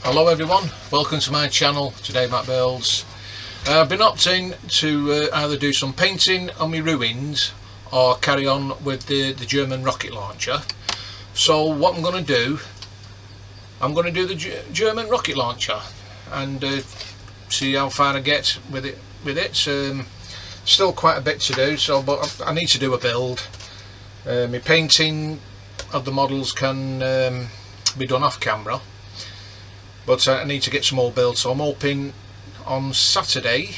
Hello everyone, welcome to my channel. Today Matt Builds. I've been opting to either do some painting on my ruins or carry on with the German rocket launcher. So what I'm going to do, I'm going to do the German rocket launcher and see how far I get with it. Still quite a bit to do, but I need to do a build. My painting of the models can be done off camera, but I need to get some more builds, so I'm hoping on Saturday,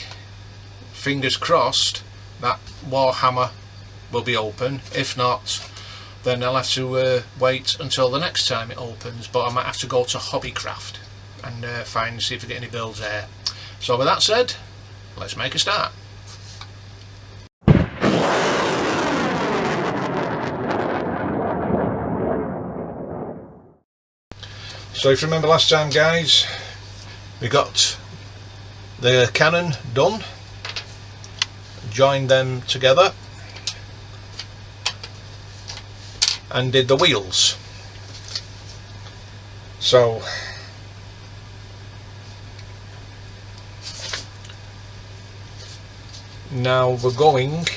fingers crossed, that Warhammer will be open. If not, then I'll have to wait until the next time it opens, but I might have to go to Hobbycraft and see if I get any builds there. So with that said, let's make a start. So if you remember last time, guys, we got the cannon done, joined them together and did the wheels. So now we're going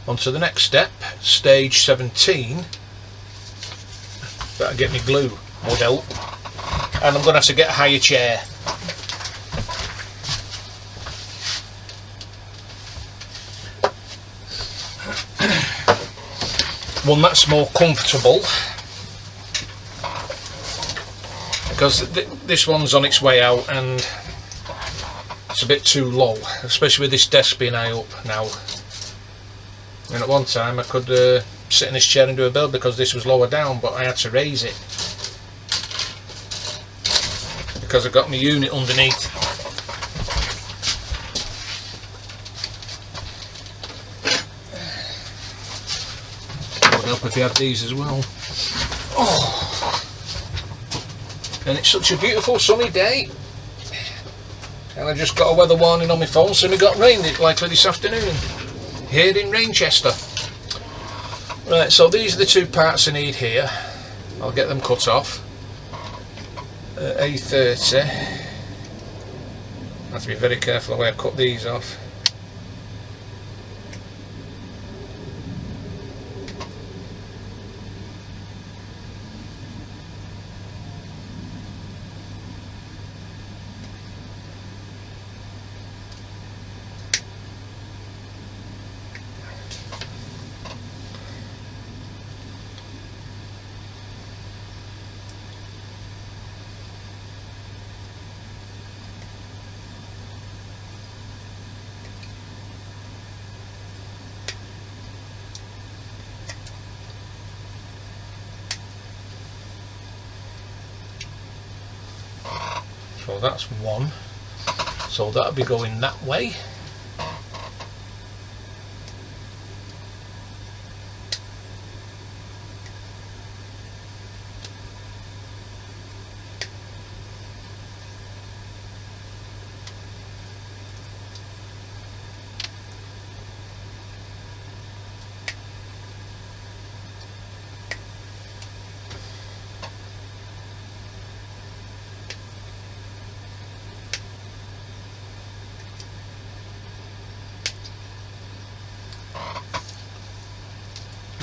on to the next step, stage 17. Better get me glue model, and I'm going to have to get a higher chair. One that's more comfortable, because this one's on its way out and it's a bit too low, especially with this desk being high up now. And at one time I could sit in this chair and do a build because this was lower down, but I had to raise it because I've got my unit underneath. Would help if you had these as well. Oh. And it's such a beautiful sunny day, and I just got a weather warning on my phone, so we got rain likely this afternoon here in Rainchester. Right, so these are the two parts I need here. I'll get them cut off. A30. I have to be very careful the way I cut these off. So that's one, so that'll be going that way.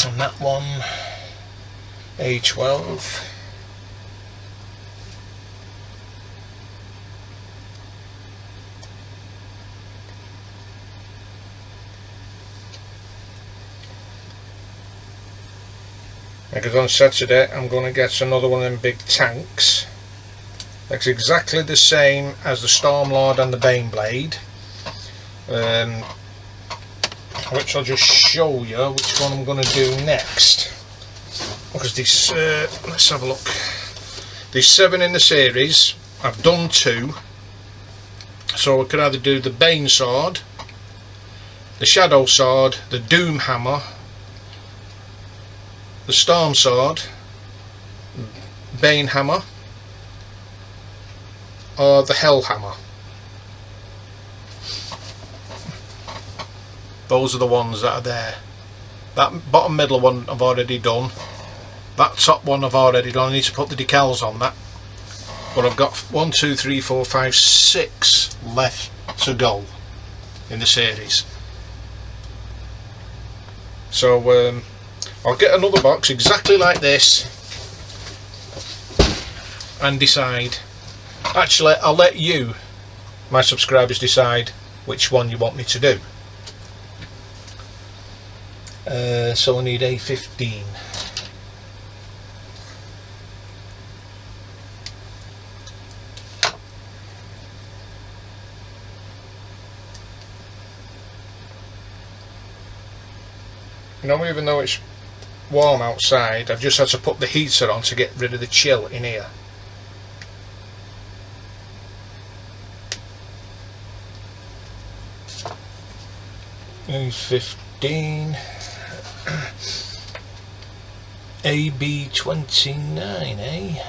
And that one, A12. Because on Saturday I'm going to get another one of them big tanks. That's exactly the same as the Stormlord and the Baneblade. Which I'll just show you which one I'm going to do next, because this let's have a look. There's 7 in the series. I've done 2, so I could either do the Bane Sword, the Shadow Sword, the Doom Hammer, the Storm Sword, Bane Hammer, or the Hell Hammer. Those are the ones that are there. That bottom middle one I've already done. That top one I've already done. I need to put the decals on that. but I've got 1, 2, 3, 4, 5, 6 left to go in the series. So I'll get another box exactly like this and decide. Actually, I'll let you, my subscribers, decide which one you want me to do. So I need A15. Now, even though it's warm outside, I've just had to put the heater on to get rid of the chill in here. A15, AB29, eh?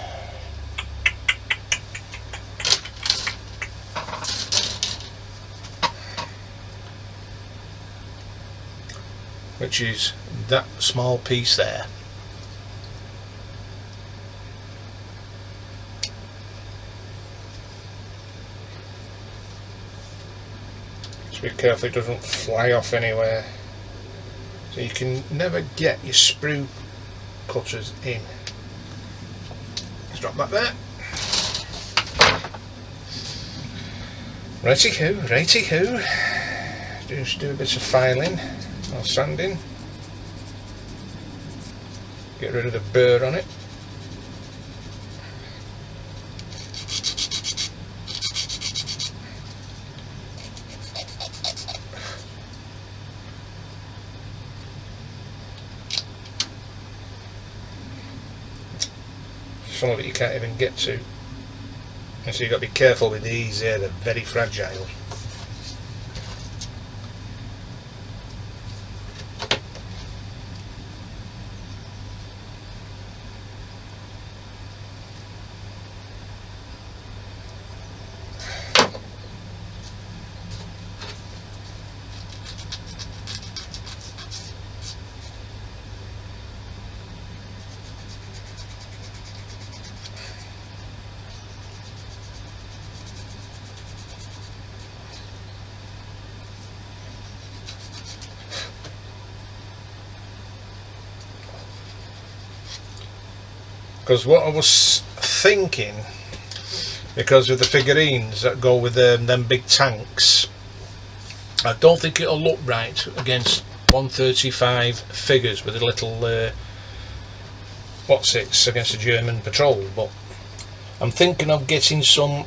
Which is that small piece there. Just be careful it doesn't fly off anywhere. So you can never get your sprue cutters in. Let's drop that there. Righty-ho, righty-ho. Just do a bit of filing or sanding. Get rid of the burr on it. Some of it you can't even get to, and so you've got to be careful with these here, they're very fragile. Because what I was thinking, because of the figurines that go with them big tanks, I don't think it'll look right against 135 figures with a little what's it, against a German patrol. But I'm thinking of getting some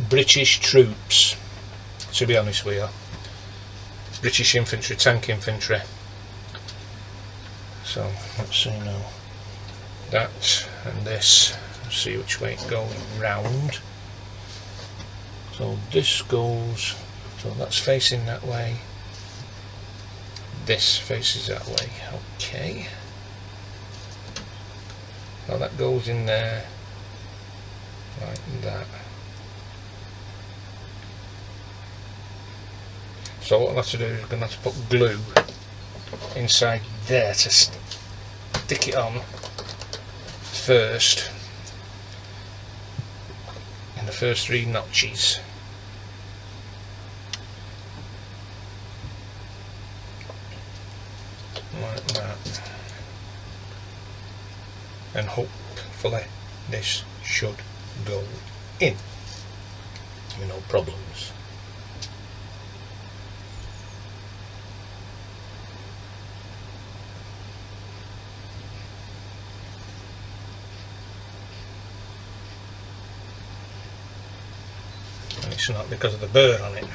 British troops, to be honest with you. British infantry, tank infantry. So let's see now. That and this, let's see which way it goes round. So this goes, so that's facing that way, this faces that way. Okay, now that goes in there like that. So what I'll have to do is I'm going to have to put glue inside there to stick it on first in the first 3 notches. Like that. And hopefully this should go in with no problems. It's not because of the burr on it.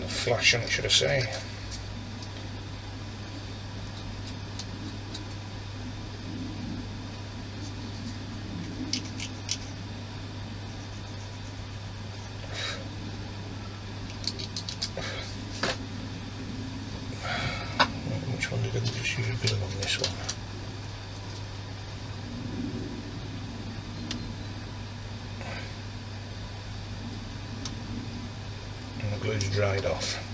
Flash on it, should I say. glue's dried off.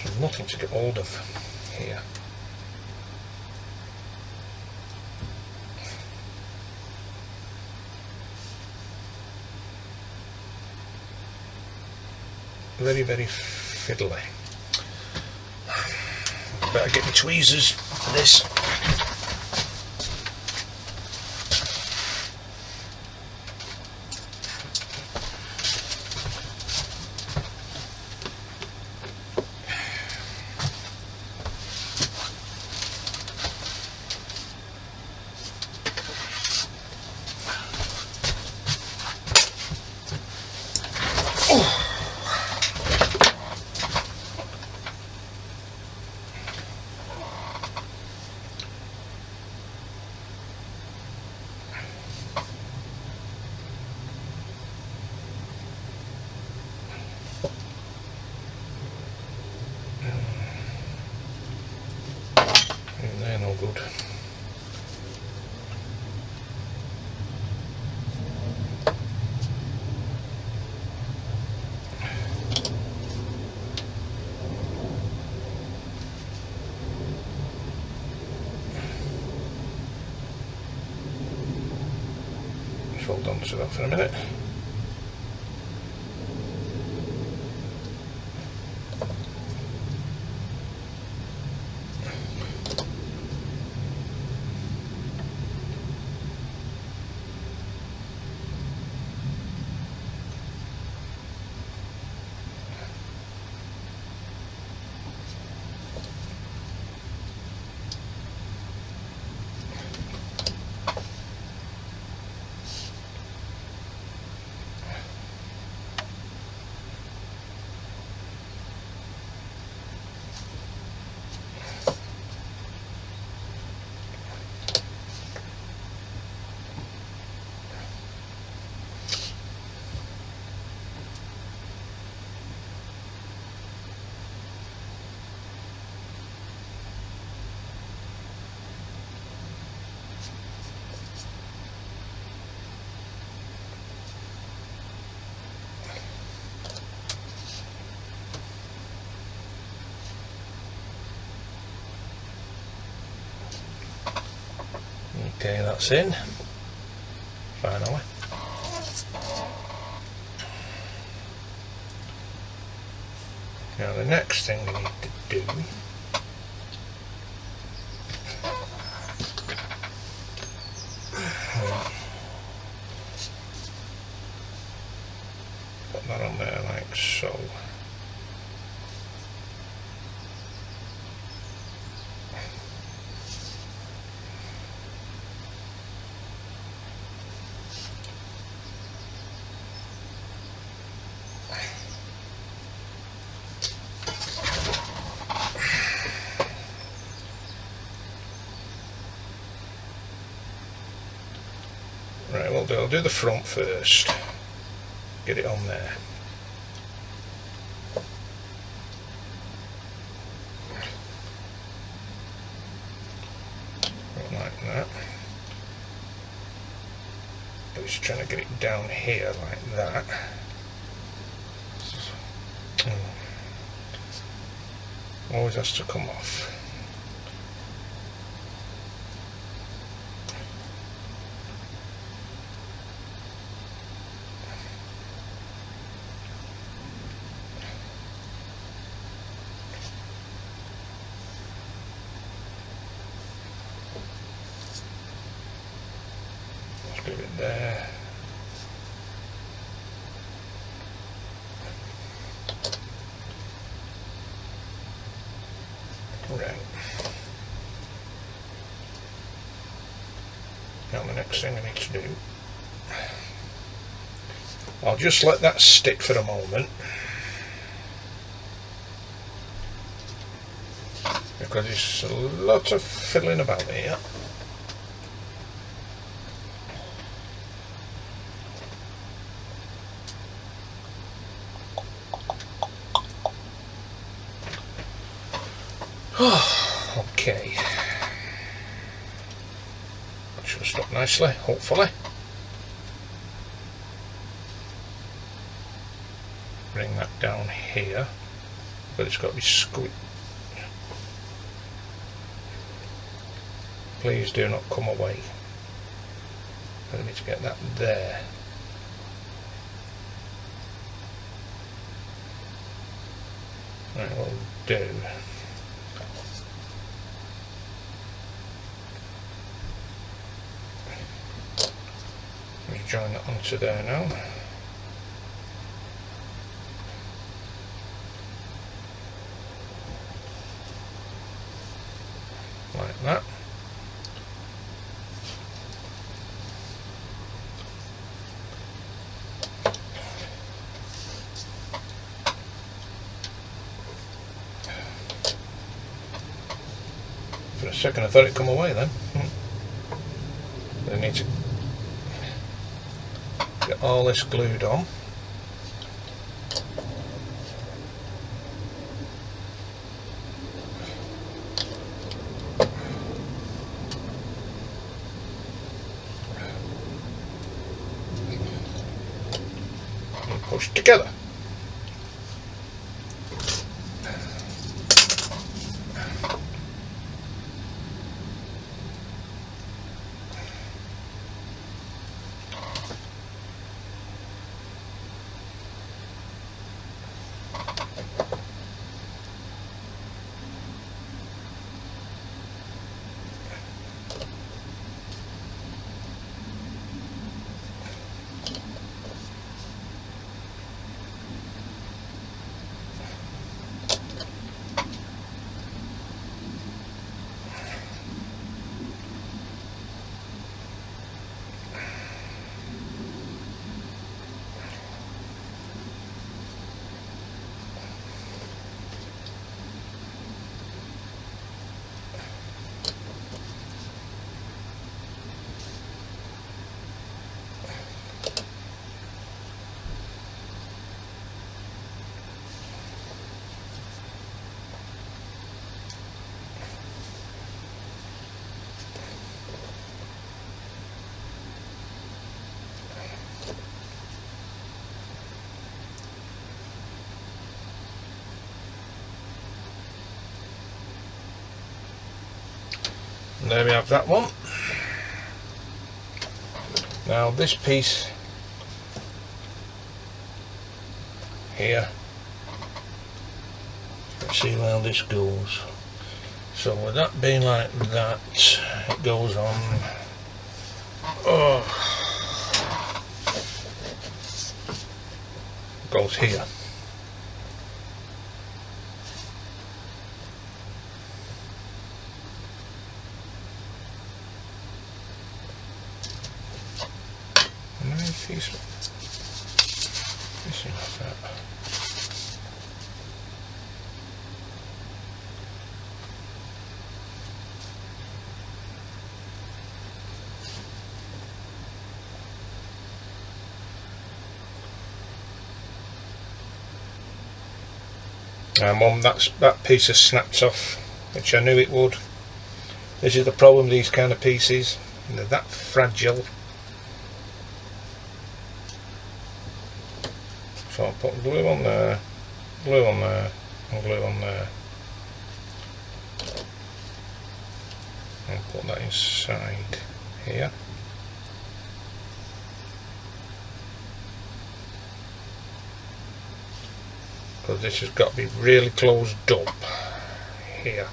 There's nothing to get hold of here. Very, very fiddly. Better get my tweezers for this. They're no good. Just hold on to that for a minute. Okay, that's in, finally. Now the next thing we need to do put that on there like so. Right, I'll do the front first, get it on there. Like that. I was trying to get it down here like that. Always has to come off. there. Right. Now the next thing I need to do, I'll just let that stick for a moment, because there's a lot of fiddling about here. Okay, that should stop nicely, hopefully. Bring that down here, but it's got to be squeezed. Please do not come away. I need to get that there. Right, what we'll do, join that onto there now. Like that. For a second I thought it'd come away then. I need to get all this glued on. And pushed together. And there we have that one. Now this piece here, let's see where this goes. So with that being like that, it goes on. Goes here. And that piece has snapped off, which I knew it would. This is the problem with these kind of pieces, they're that fragile. So I'll put glue on there, glue on there, and glue on there. I'll put that inside here. Because this has got to be really closed up here.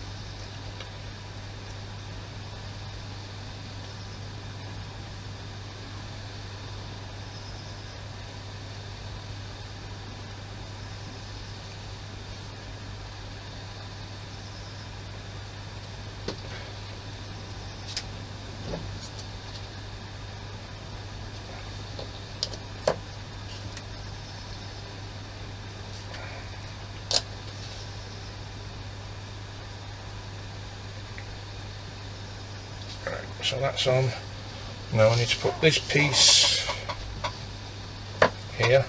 So that's on. Now I need to put this piece here.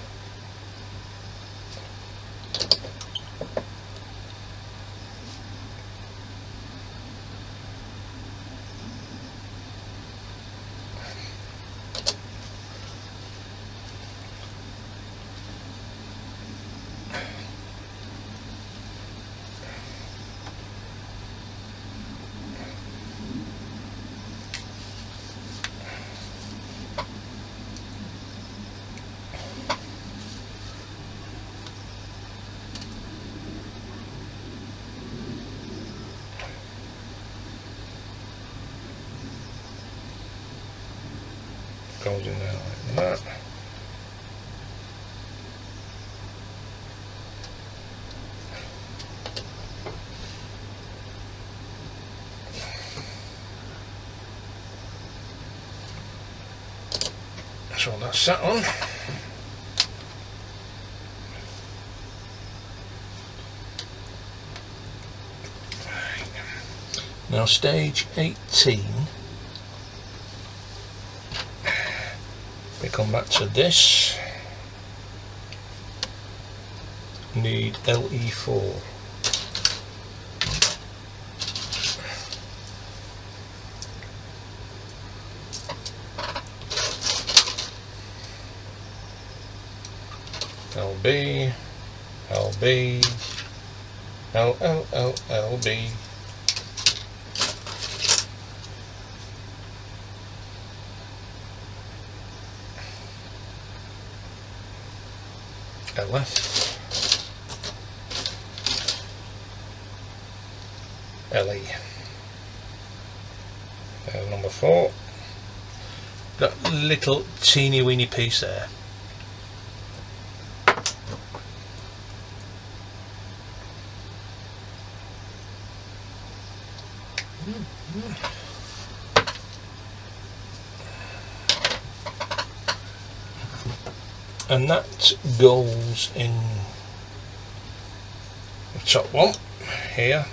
Goes in there like that. So that's that on. Now stage 18, we come back to this, need LE4. LB, LB, LB. LF, LE. There's number 4. That little teeny weeny piece there. And that goes in the top one here.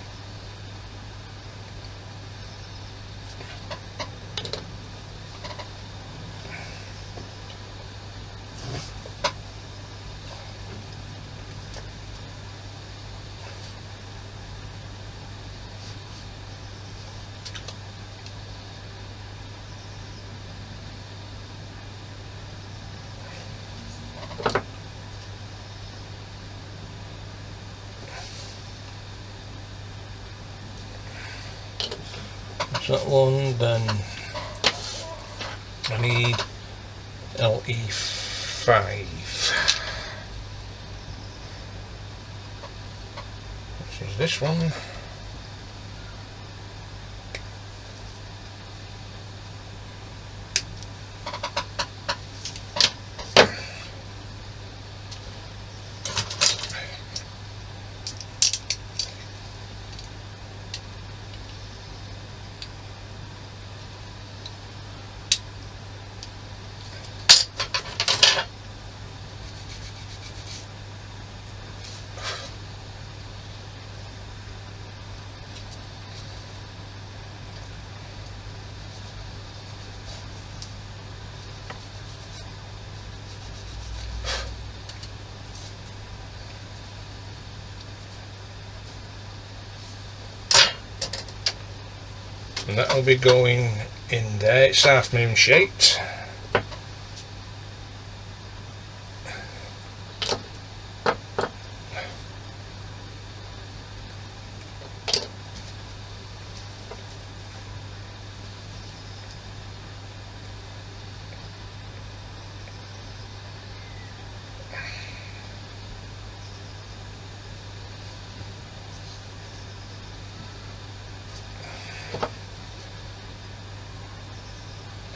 That one, then I need LE5. This is this one. And that will be going in there. It's half moon shaped.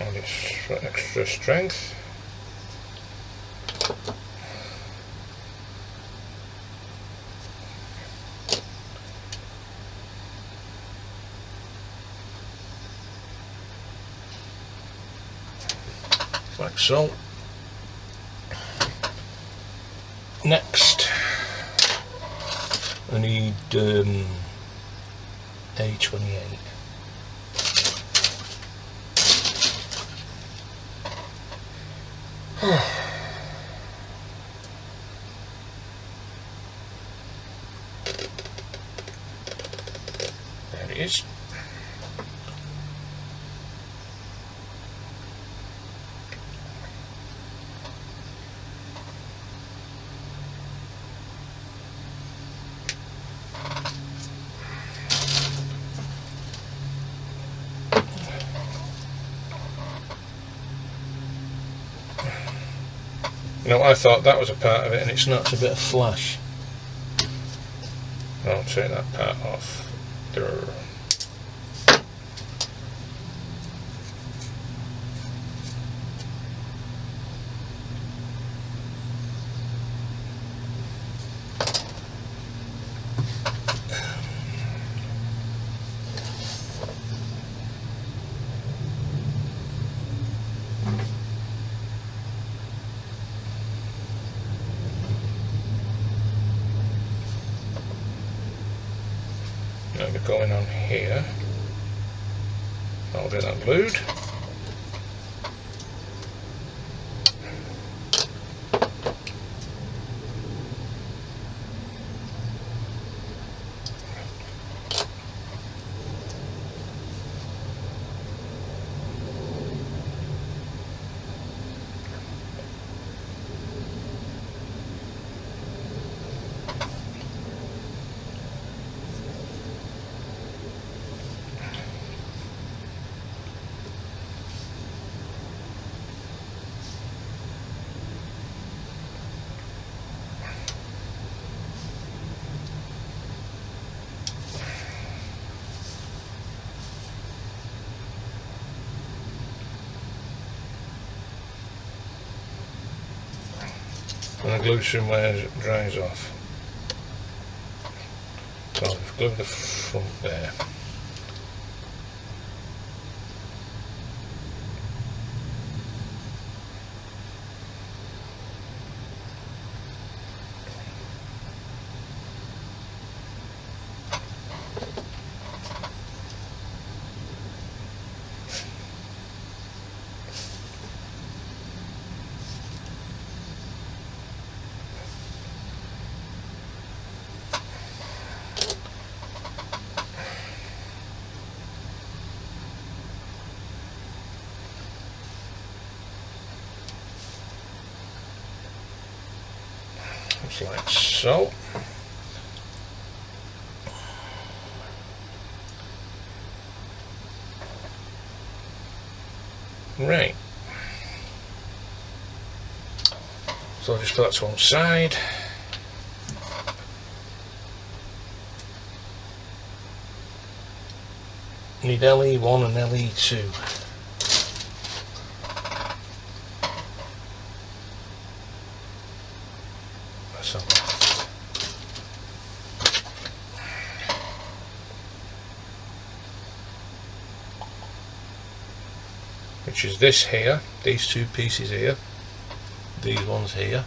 And it's for extra strength. Like so. Next, I need A28. There it is. No, I thought that was a part of it and it's not, it's a bit of flash. I'll take that part off. There. Now we're going on here. I'll do that glued. And the glue somewhere dries off. So I've glued the front there. Just like so. Right. So I'll just put that to one side. Need LE1 and LE2. Which is this here, these two pieces here, these ones here.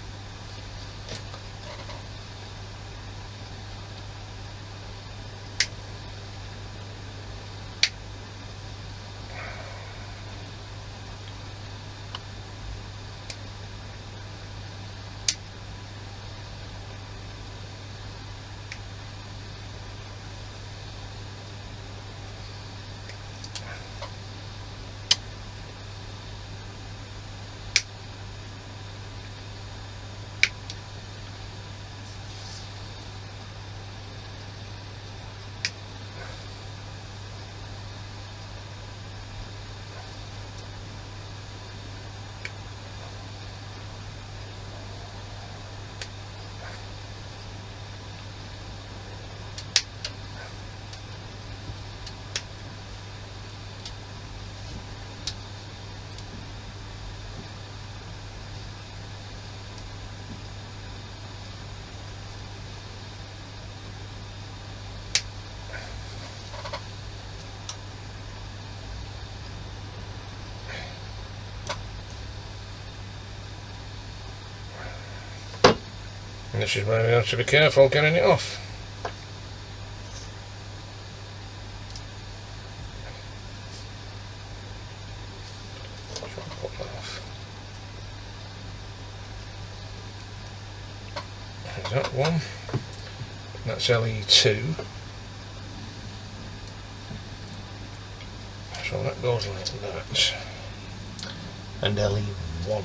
And this is where we have to be careful getting it off. Put that off. That's LE2. So that goes like that. And LE1.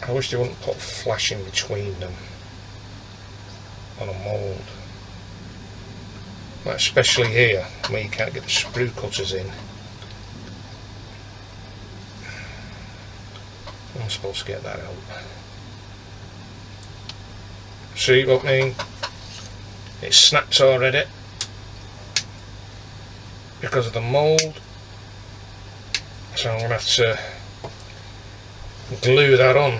I wish they wouldn't put flash in between them on a mould. Like especially here, where you can't get the sprue cutters in. I'm supposed to get that out. See what I mean? It snaps already because of the mould. So I'm going to have to glue that on.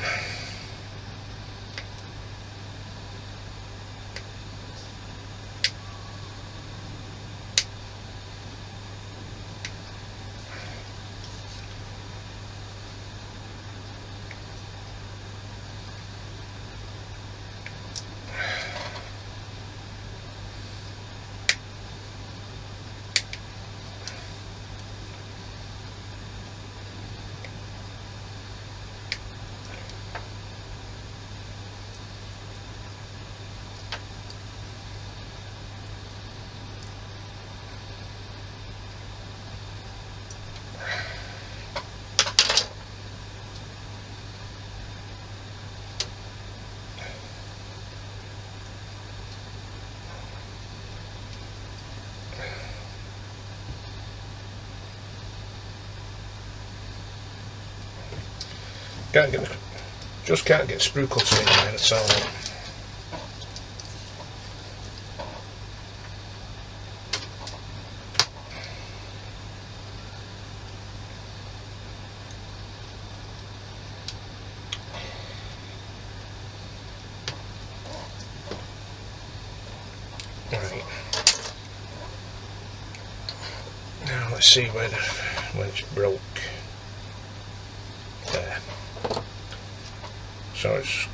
Just can't get sprue cutter in there at all. Right. Now let's see where it's broke. There. So it's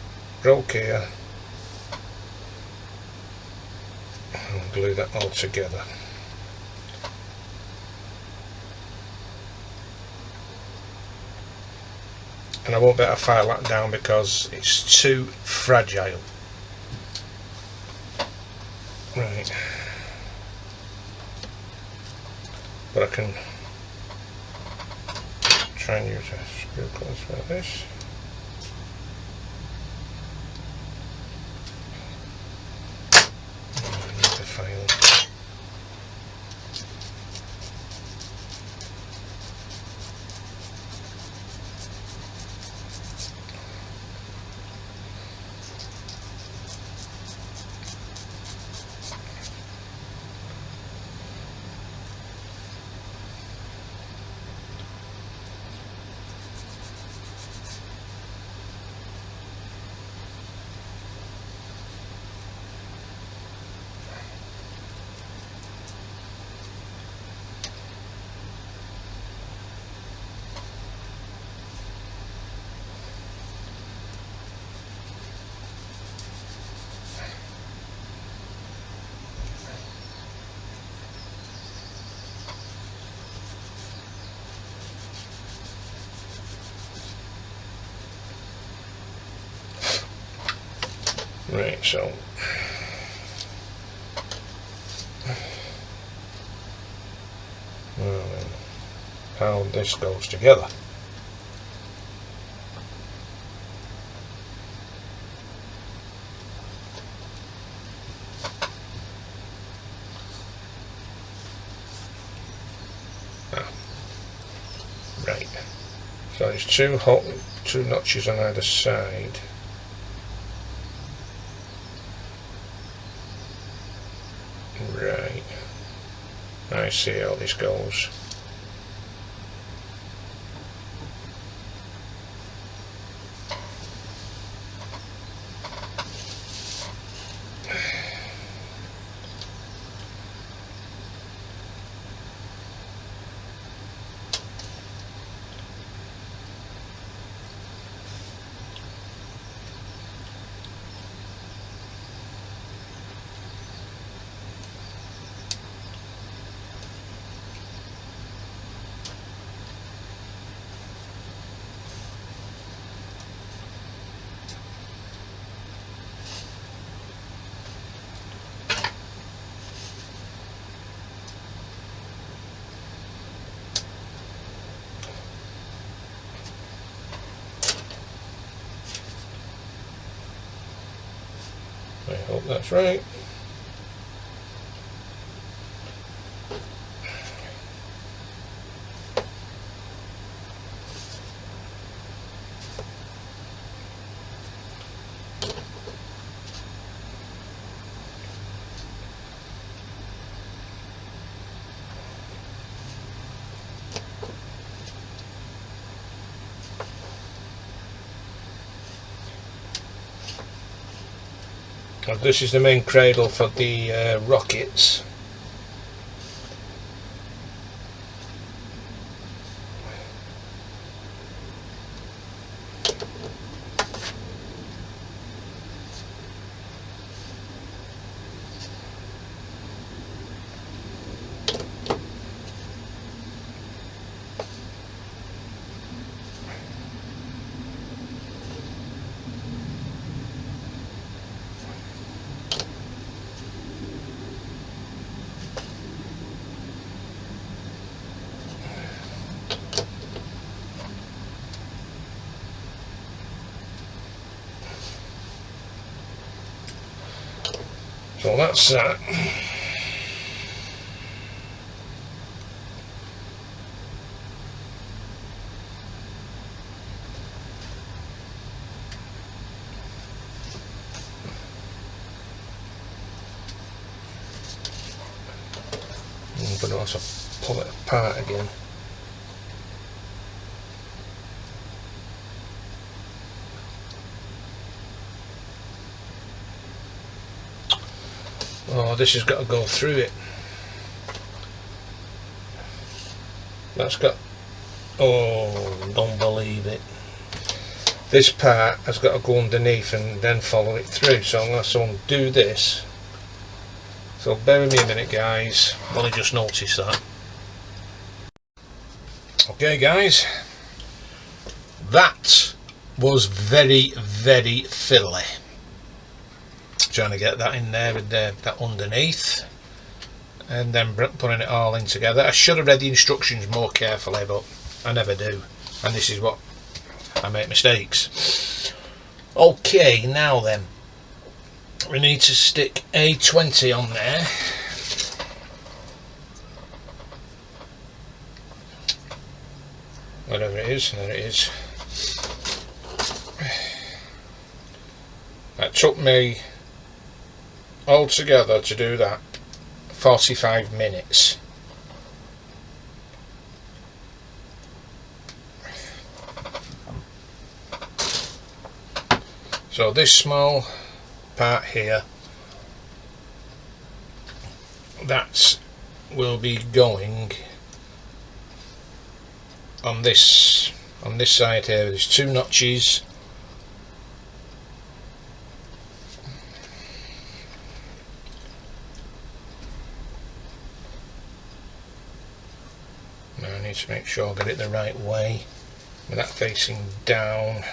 broke here. I'll glue that all together. And I won't be able to file that down because it's too fragile. Right. But I can try and use a sprue cutter like this. Right, so how this goes together. Right, so there's two notches on either side. Right, I see how this goes. Hope that's right. And this is the main cradle for the rockets. So that's that. I'm going to also pull it apart again. Oh, this has got to go through it. That's got... Oh, don't believe it. This part has got to go underneath and then follow it through. So I'm going to undo this. So bear with me a minute, guys. I've only just noticed that. Okay, guys. That was very, very fiddly. Trying to get that in there with that underneath, and then putting it all in together. I should have read the instructions more carefully, but I never do, and this is what I make mistakes. Okay, now then, we need to stick A20 on there. Whatever it is, there it is. That took me altogether to do that 45 minutes. So this small part here, that will be going on this side here. There's two notches. Now I need to make sure I get it the right way with that facing down.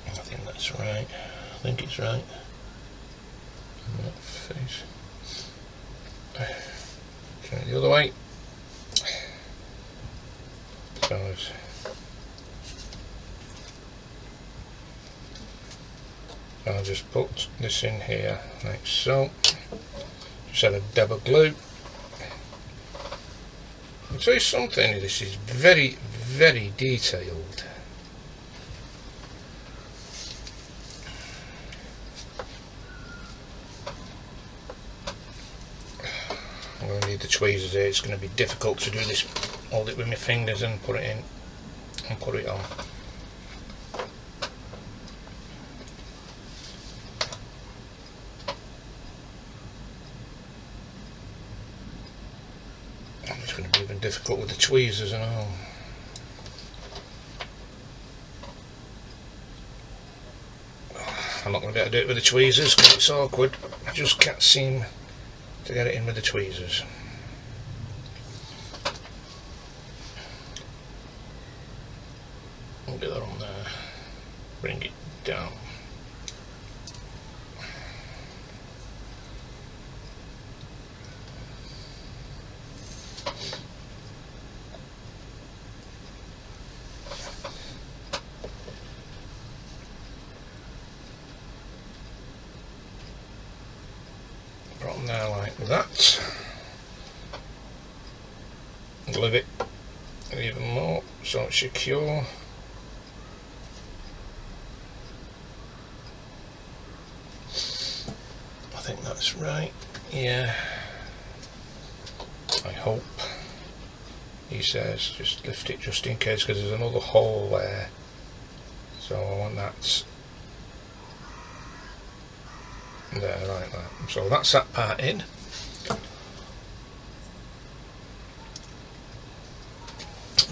I think that's right. I think it's right. That face. Turn it the other way. So I'll just put this in here like so. Just add a dab of glue. I'll tell you something, this is very, very detailed. I'm going to need the tweezers here. It's going to be difficult to do this, hold it with my fingers and put it in and put it on. It's going to be even difficult with the tweezers and all. I'm not going to be able to do it with the tweezers because it's awkward. I just can't seem to get it in with the tweezers. I'll get that on there. Bring it down. with that. Glue it even more so it's secure. I think that's right, yeah, I hope. He says just lift it just in case because there's another hole there, so I want that there like that. So that's that part in.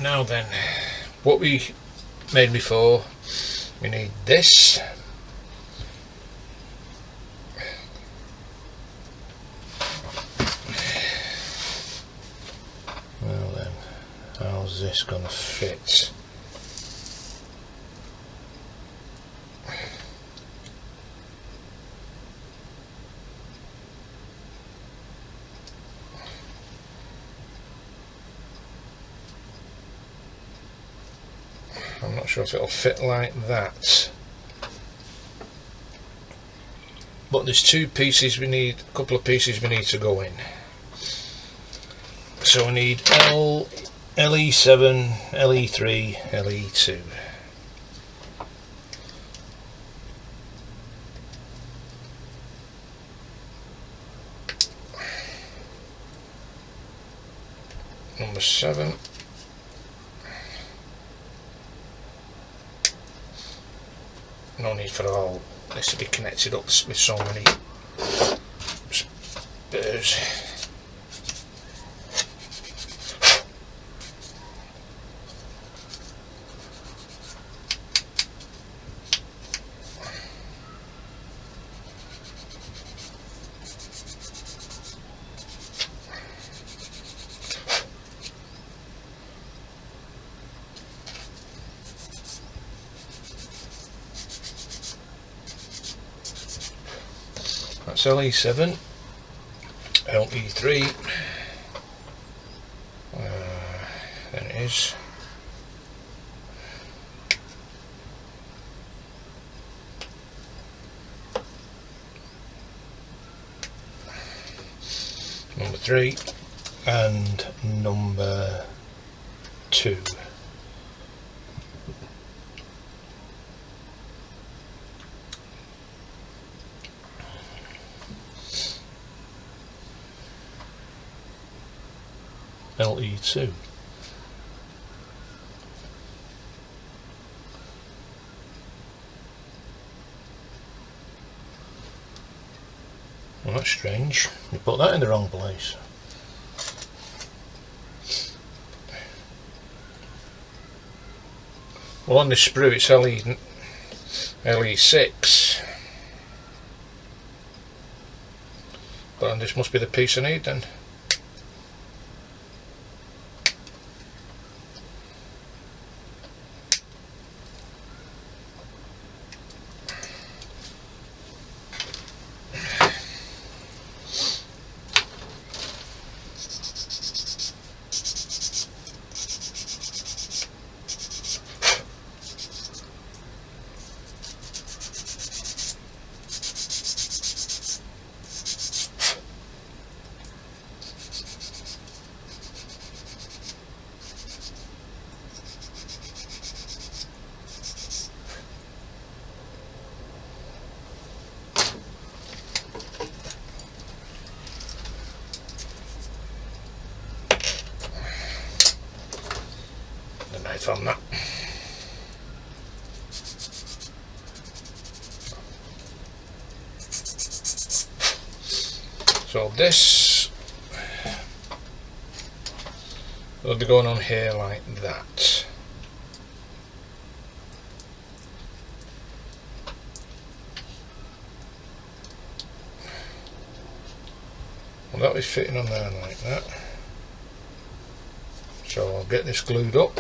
Now then, what we made before, we need this. Well then, how's this gonna fit? I'm not sure if it'll fit like that, but there's two pieces we need, a couple of pieces we need to go in. So we need LE7, LE3, LE2. Number 7. No need for all this to be connected up with so many spurs. That's LE7, LE3, there it is. Number 3 and number 2. LE2. Well, that's strange. You put that in the wrong place. Well, on this sprue it's LE6. But this must be the piece I need then. On that. So this will be going on here like that. Well, that was fitting on there like that. So I'll get this glued up.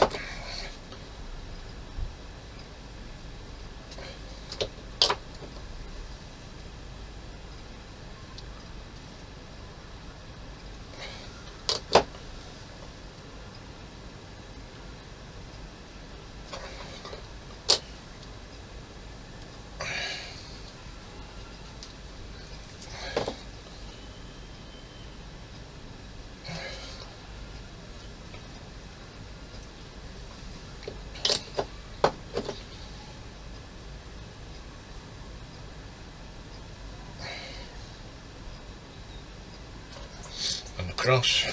across.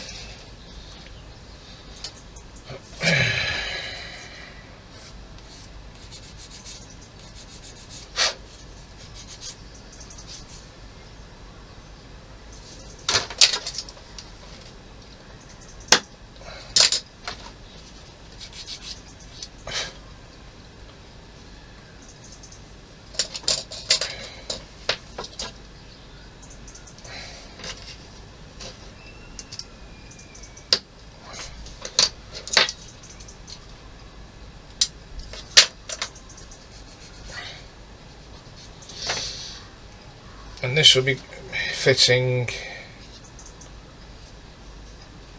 And this will be fitting.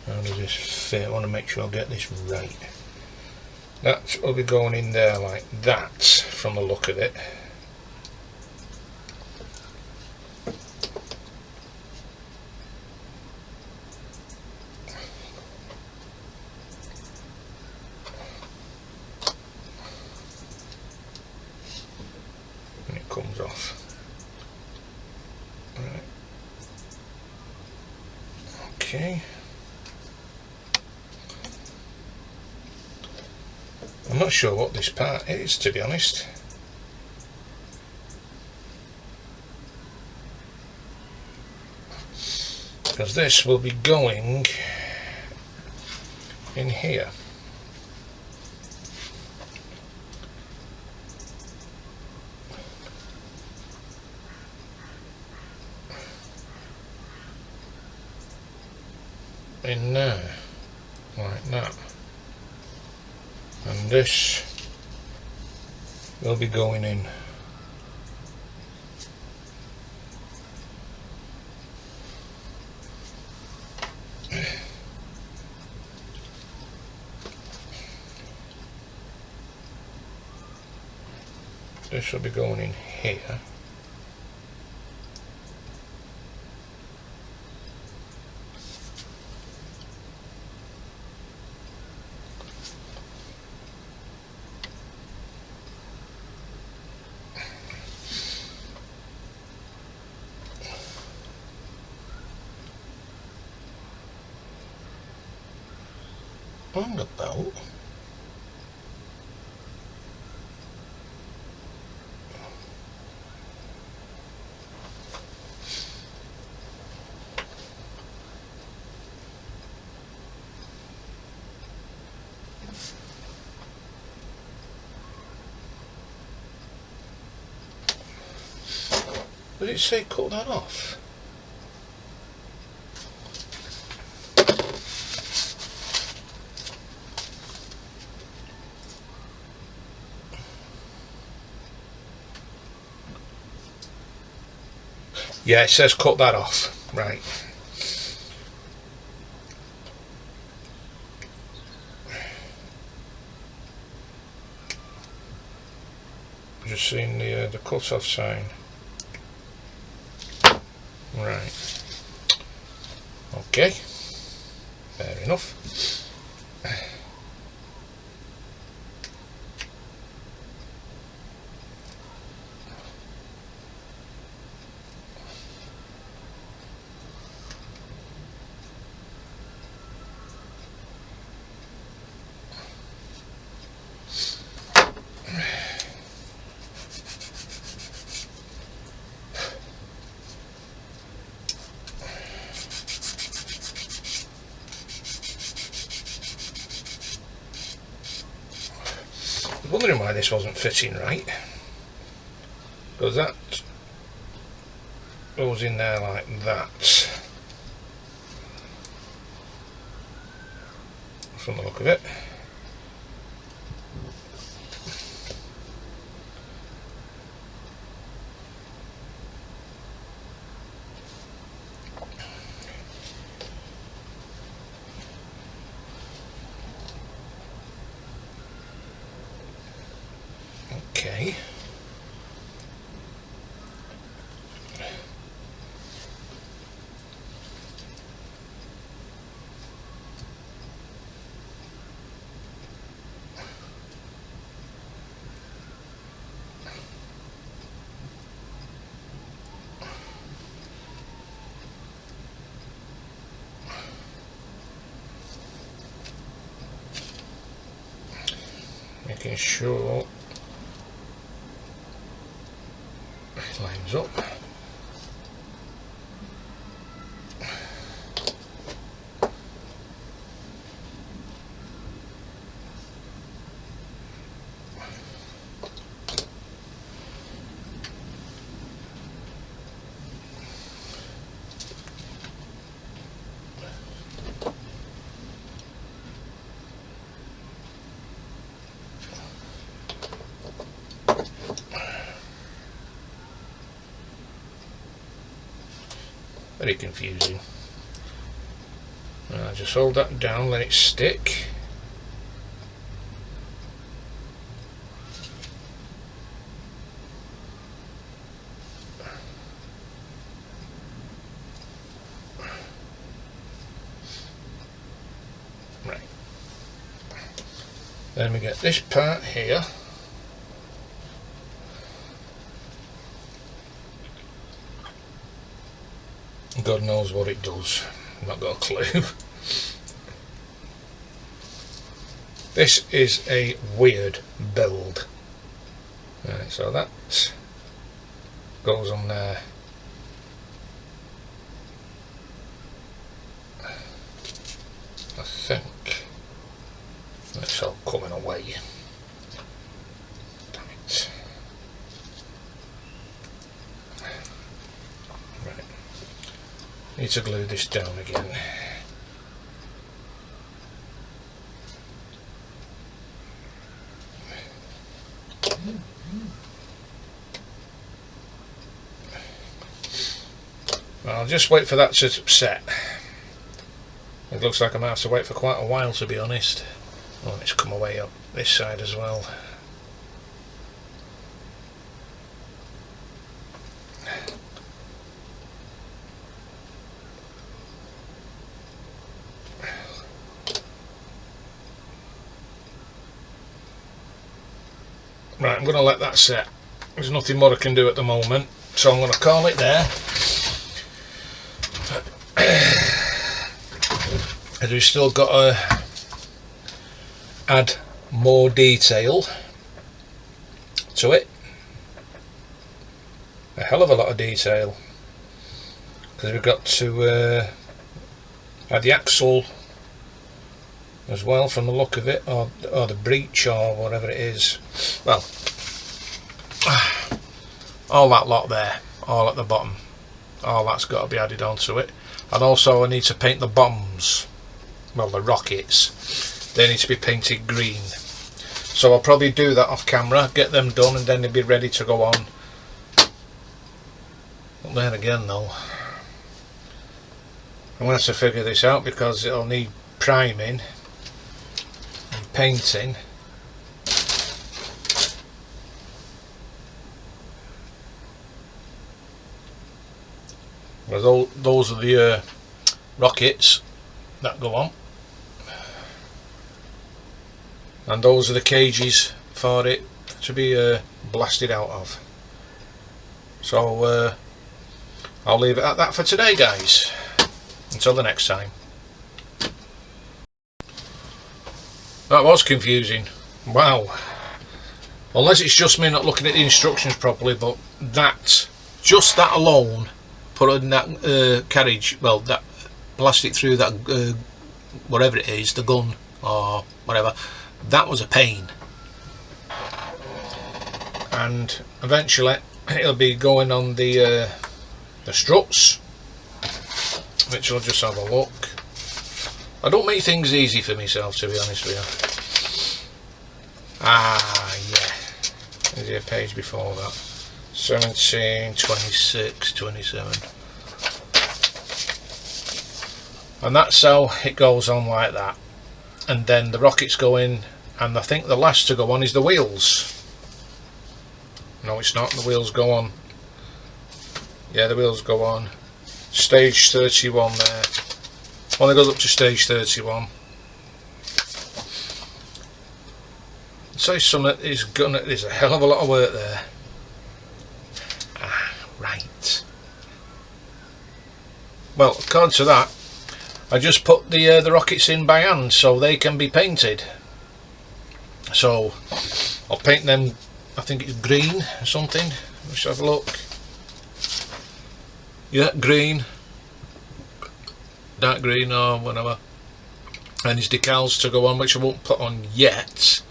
How does this fit? I want to make sure I get this right. That will be going in there like that from the look of it. And it comes off. Right. Okay. I'm not sure what this part is, to be honest. Because this will be going in here. In there, like that. And this will be going in. This will be going in here. On the boat. Did it say cut that off? Yeah, it says cut that off. Right. Just seeing the cut off sign. Right. Okay. Fair enough. Wondering why this wasn't fitting right, because that goes in there like that from the look of it. Okay. making sure it lines up. Very confusing. Just hold that down, let it stick. Right. Then we get this part here. God knows what it does. I've not got a clue. This is a weird build. Right, so that goes on there. I think it's all coming away. Damn it. Right. Need to glue this down again. I'll just wait for that to set. It looks like I might have to wait for quite a while, to be honest. Oh, it's come away up this side as well. Right, I'm going to let that set. There's nothing more I can do at the moment, so I'm going to call it there. As we've still got to add more detail to it. A hell of a lot of detail, because we've got to add the axle as well, from the look of it, or the breech, or whatever it is. Well, all that lot there, all at the bottom, all that's got to be added onto it. And also I need to paint the bombs, well, the rockets, they need to be painted green. So I'll probably do that off camera, get them done, and then they'll be ready to go on. Not there again though. I'm going to have to figure this out, because it'll need priming and painting. Well, those are the rockets that go on, and those are the cages for it to be blasted out of. So I'll leave it at that for today, guys. Until the next time. That was confusing. Wow. Unless it's just me not looking at the instructions properly, but that, just that alone, put in that carriage, well, that plastic through that whatever it is, the gun or whatever, that was a pain. And eventually it'll be going on the struts, which I'll just have a look. I don't make things easy for myself, to be honest with you. Ah, yeah. There's a page before that. 17, 26, 27. And that's how it goes on, like that. And then the rockets go in, and I think the last to go on is the wheels. No, it's not. The wheels go on. Yeah, the wheels go on. Stage 31 there. Only goes up to stage 31. So there's a hell of a lot of work there. Ah, right. Well, according to that, I just put the rockets in by hand so they can be painted. So I'll paint them, I think it's green or something. Let's have a look. Yeah, green, dark green or whatever. And his decals to go on, which I won't put on yet,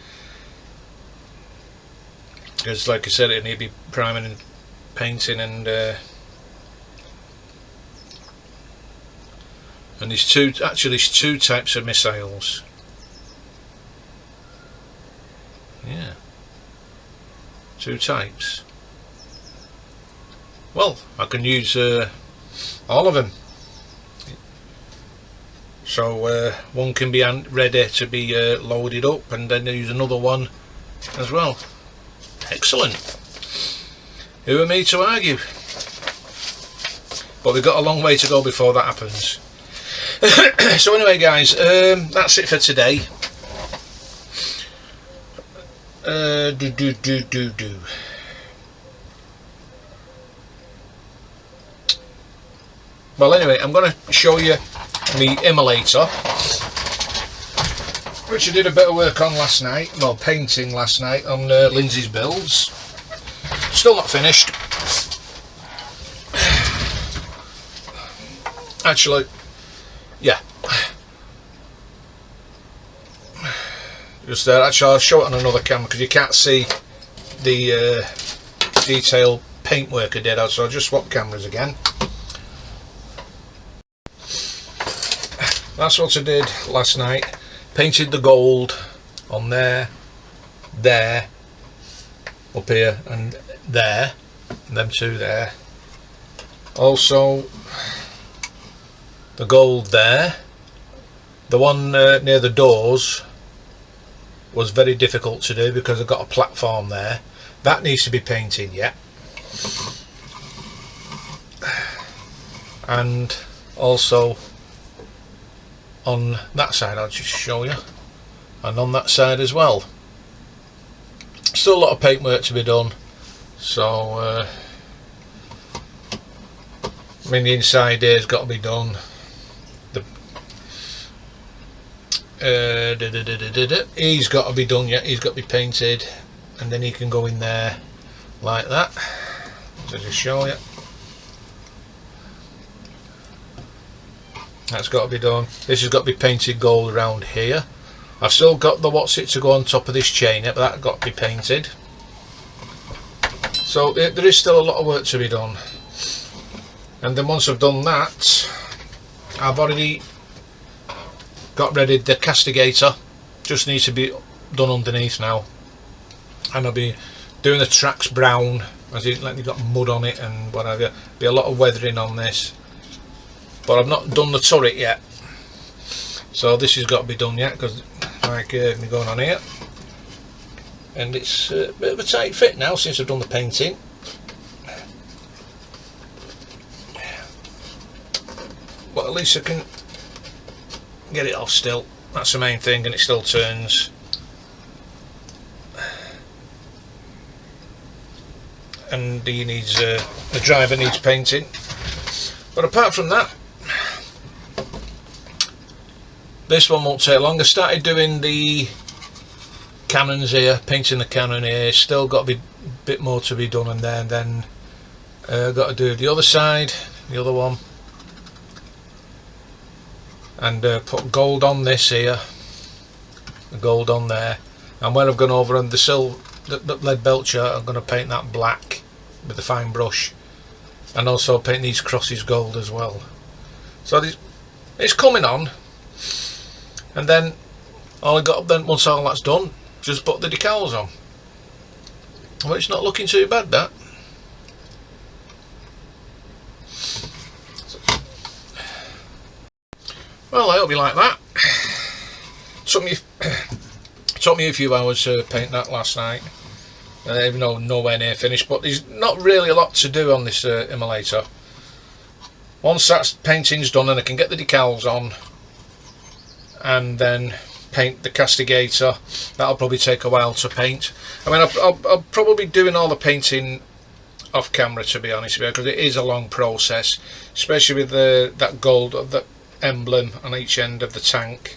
because like I said, it need to be priming and painting, and there's two types of missiles. Yeah, 2 types. Well, I can use all of them. So one can be ready to be loaded up, and then use another one as well. Excellent. Who are me to argue? But we've got a long way to go before that happens. So anyway guys, that's it for today. Well anyway, I'm going to show you my immolator, which I did a bit of work on last night, well painting last night on Lindsay's builds. Still not finished. Actually, yeah. Just there. Actually, I'll show it on another camera because you can't see the detail paintwork I did. So I'll just swap cameras again. That's what I did last night. Painted the gold on there, up here, and there, and them 2 there. Also, the gold there. The one near the doors was very difficult to do because I've got a platform there. That needs to be painted yet. And also on that side, I'll just show you, and on that side as well. Still a lot of paintwork to be done. So I mean, the inside here has got to be done. He's got to be done yet. He's got to be painted, and then he can go in there like that. So just show you. That's got to be done. This has got to be painted gold around here. I've still got the what's it to go on top of this chain yet, but that got to be painted. So there is still a lot of work to be done. And then once I've done that, I've already got ready the castigator. Just needs to be done underneath now. And I'll be doing the tracks brown, as it like you've got mud on it and whatever. Be a lot of weathering on this. But I've not done the turret yet, so this has got to be done yet, because like me going on here, and it's a bit of a tight fit now since I've done the painting. But at least I can get it off still. That's the main thing, and it still turns. And he needs the driver needs painting. But apart from that, this one won't take long. I started doing the cannons here, painting the cannon here. Still got to be a bit more to be done in there, and then got to do the other side, the other one, and put gold on this here, the gold on there. And when I've gone over on the lead belcher, I'm going to paint that black with the fine brush, and also paint these crosses gold as well. So it's coming on. And then all I got then, once all that's done, just put the decals on. Well, it's not looking too bad, that. Well, I hope you like that. Took me a few hours to paint that last night, even though nowhere near finished. But there's not really a lot to do on this immolator. Once that painting's done and I can get the decals on, and then paint the castigator, that'll probably take a while to paint. I mean, I'll probably be doing all the painting off camera, to be honest with you, because it is a long process, especially with that gold, the emblem on each end of the tank.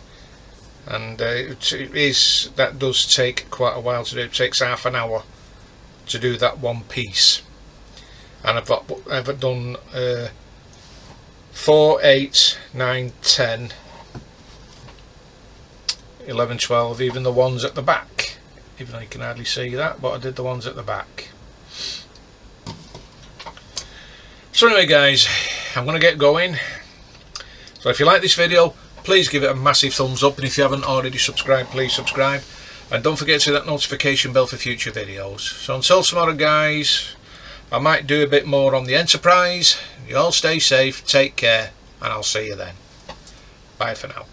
and that does take quite a while to do. It takes half an hour to do that one piece, and I've done 4, 8, 9, 10, 11, 12, even the ones at the back, even though you can hardly see that, but I did the ones at the back. So anyway guys, I'm going to get going. So if you like this video, please give it a massive thumbs up, and if you haven't already subscribed, please subscribe, and don't forget to hit that notification bell for future videos. So until tomorrow guys, I might do a bit more on the Enterprise. You all stay safe, take care, and I'll see you then. Bye for now.